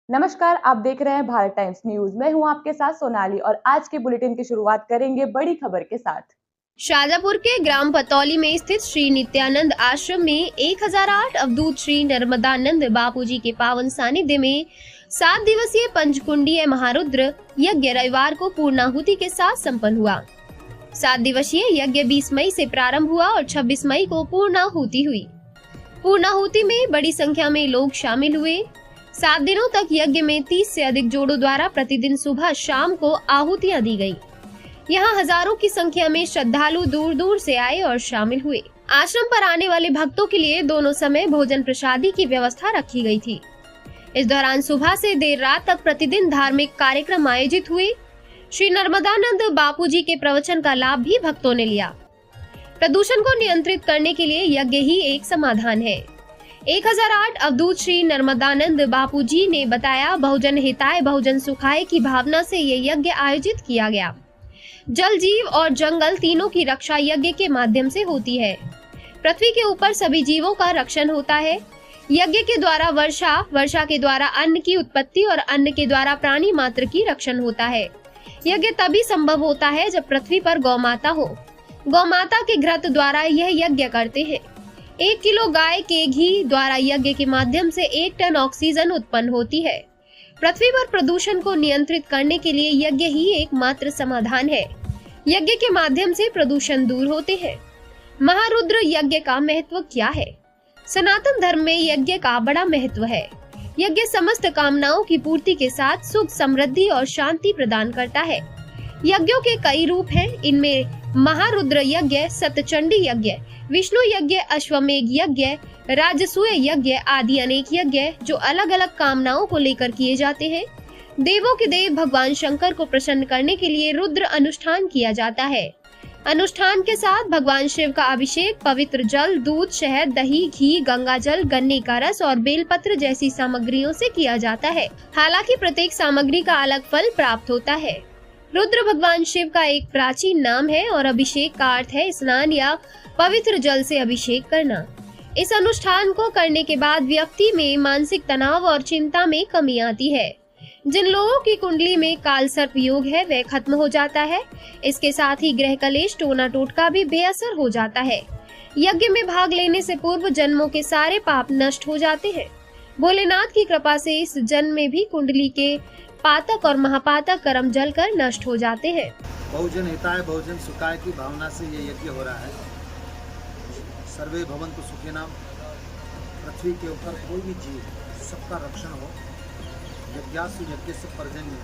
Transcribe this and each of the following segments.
नमस्कार, आप देख रहे हैं भारत टाइम्स न्यूज। मैं हूं आपके साथ सोनाली और आज के बुलेटिन की शुरुआत करेंगे बड़ी खबर के साथ। शाजापुर के ग्राम पतौली में स्थित श्री नित्यानंद आश्रम में 1008 अवधूत श्री नर्मदानंद बापूजी के पावन सानिध्य में 7 दिवसीय पंचकुंडीय महारुद्र यज्ञ रविवार को पूर्णाहुति के साथ संपन्न हुआ। 7 दिवसीय यज्ञ 20 मई से प्रारंभ हुआ और 26 मई को पूर्णाहुति हुई। पूर्णाहुति में बड़ी संख्या में लोग शामिल हुए। 7 दिनों तक यज्ञ में 30 से अधिक जोड़ों द्वारा प्रतिदिन सुबह शाम को आहुतियां दी गई। यहाँ हजारों की संख्या में श्रद्धालु दूर दूर से आए और शामिल हुए। आश्रम पर आने वाले भक्तों के लिए दोनों समय भोजन प्रसादी की व्यवस्था रखी गई थी। इस दौरान सुबह से देर रात तक प्रतिदिन धार्मिक कार्यक्रम आयोजित हुए। श्री नर्मदानंद बापूजी के प्रवचन का लाभ भी भक्तों ने लिया। प्रदूषण को नियंत्रित करने के लिए यज्ञ ही एक समाधान है। 1008 अवधूत श्री नर्मदानंद बापूजी ने बताया, बहुजन हिताय बहुजन सुखाय की भावना से ये यज्ञ आयोजित किया गया। जल, जीव और जंगल तीनों की रक्षा यज्ञ के माध्यम से होती है। पृथ्वी के ऊपर सभी जीवों का रक्षण होता है। यज्ञ के द्वारा वर्षा, वर्षा के द्वारा अन्न की उत्पत्ति और अन्न के द्वारा प्राणी मात्र की रक्षण होता है। यज्ञ तभी संभव होता है जब पृथ्वी पर गौ माता हो। गौ माता के घृत द्वारा यह यज्ञ करते हैं। 1 किलो गाय के घी द्वारा यज्ञ के माध्यम से 1 टन ऑक्सीजन उत्पन्न होती है। पृथ्वी पर प्रदूषण को नियंत्रित करने के लिए यज्ञ ही एकमात्र समाधान है। यज्ञ के माध्यम से प्रदूषण दूर होते हैं। महारुद्र यज्ञ का महत्व क्या है? सनातन धर्म में यज्ञ का बड़ा महत्व है। यज्ञ समस्त कामनाओं की पूर्ति के साथ सुख, समृद्धि और शांति प्रदान करता है। यज्ञों के कई रूप हैं। इनमें महारुद्र यज्ञ, सतचंडी यज्ञ, विष्णु यज्ञ, अश्वमेघ यज्ञ, राजसूय यज्ञ आदि अनेक यज्ञ जो अलग अलग कामनाओं को लेकर किए जाते हैं। देवों के देव भगवान शंकर को प्रसन्न करने के लिए रुद्र अनुष्ठान किया जाता है। अनुष्ठान के साथ भगवान शिव का अभिषेक पवित्र जल, दूध, शहद, दही, घी, गंगा जल, गन्ने का रस और बेलपत्र जैसी सामग्रियों से किया जाता है। हालांकि प्रत्येक सामग्री का अलग फल प्राप्त होता है। रुद्र भगवान शिव का एक प्राचीन नाम है और अभिषेक का अर्थ है स्नान या पवित्र जल से अभिषेक करना। इस अनुष्ठान को करने के बाद व्यक्ति में मानसिक तनाव और चिंता में कमी आती है। जिन लोगों की कुंडली में काल सर्प योग है वह खत्म हो जाता है। इसके साथ ही ग्रह कलेश, टोना टोटका भी बेअसर हो जाता है। यज्ञ में भाग लेने से पूर्व जन्मों के सारे पाप नष्ट हो जाते हैं। भोलेनाथ की कृपा से इस जन्म में भी कुंडली के पातक और महापातक कर्म जलकर नष्ट हो जाते हैं। बहुजन हिताय बहुजन सुखाय की भावना से ये यज्ञ हो रहा है। सर्वे भवन्तु सुखिनः। पृथ्वी के ऊपर कोई भी जीव, सबका रक्षण हो। यज्ञासु यज्ञ से पर्जन्य,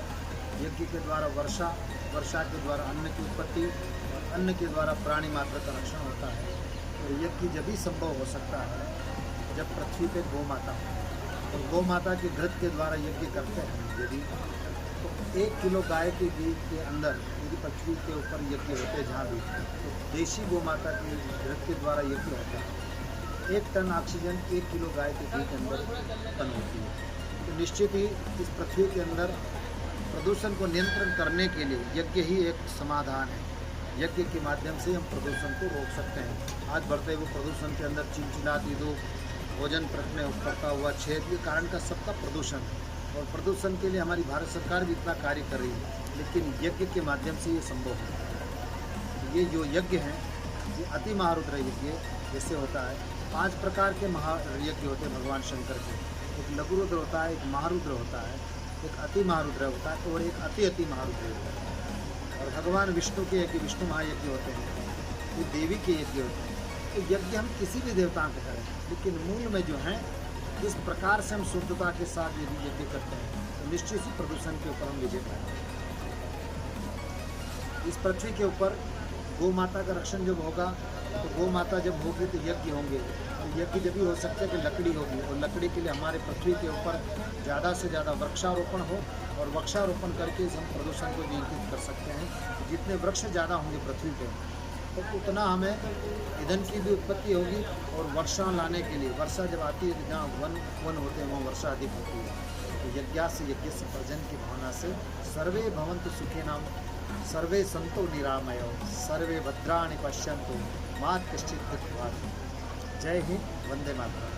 यज्ञ के द्वारा वर्षा, वर्षा के द्वारा अन्न की उत्पत्ति और अन्न के द्वारा प्राणी मात्र का रक्षण होता है। और यज्ञ जब ही संभव हो सकता है जब पृथ्वी पे गौ माता हो। और गौ माता के घृत के द्वारा यज्ञ करते हैं यदि, तो 1 किलो गाय के घी के अंदर यदि पृथ्वी के ऊपर यज्ञ होते जहाँ भी, तो देशी गौ माता के घृत के द्वारा यज्ञ होता है। 1 टन ऑक्सीजन 1 किलो गाय के घी के अंदर उत्पन्न होती है। तो निश्चित ही इस पृथ्वी के अंदर प्रदूषण को नियंत्रण करने के लिए यज्ञ ही एक समाधान है। यज्ञ के माध्यम से हम प्रदूषण को रोक सकते हैं। आज बढ़ते हुए प्रदूषण के अंदर चिलचिलाती धूप, भोजन में करता हुआ छेद, ये कारण का सबका प्रदूषण है। और प्रदूषण के लिए हमारी भारत सरकार भी इतना कार्य कर रही है, लेकिन यज्ञ के माध्यम से ये संभव है। ये जो यज्ञ हैं ये अति महारुद्र यज्ञ जैसे होता है। 5 प्रकार के महायज्ञ होते हैं भगवान शंकर के। एक लघु रुद्र होता है, एक महारुद्र होता है, एक अति महारुद्र होता है और एक अति महारुद्र होता है। और भगवान विष्णु के यज्ञ विष्णु महायज्ञ होते हैं, ये देवी के यज्ञ होते हैं। तो यज्ञ हम किसी भी देवताओं को करें, लेकिन मूल में जो है इस प्रकार से हम शुद्धता के साथ यदि यज्ञ करते हैं तो निश्चित ही प्रदूषण के ऊपर हम विजय पाएंगे। इस पृथ्वी के ऊपर गौ माता का रक्षण जब होगा, तो गौ माता जब होगी तो यज्ञ होंगे। तो यज्ञ जब भी हो सकता है कि लकड़ी होगी, और लकड़ी के लिए हमारे पृथ्वी के ऊपर ज़्यादा से ज़्यादा वृक्षारोपण हो, और वृक्षारोपण करके हम प्रदूषण को नियंत्रित कर सकते हैं। जितने वृक्ष ज़्यादा होंगे पृथ्वी पर, तो उतना हमें ईंधन की भी उत्पत्ति होगी। और वर्षा लाने के लिए, वर्षा जब आती है तो जहाँ वन होते हैं वहाँ वर्षा अधिक होती है। तो यज्ञ से पर्जन की भावना से सर्वे भवन्तु सुखिनः, सर्वे सन्तु निरामयो, सर्वे भद्राणि पश्यन्तु मात कश्चित कृतवाद। जय हिंद, वंदे मातरम।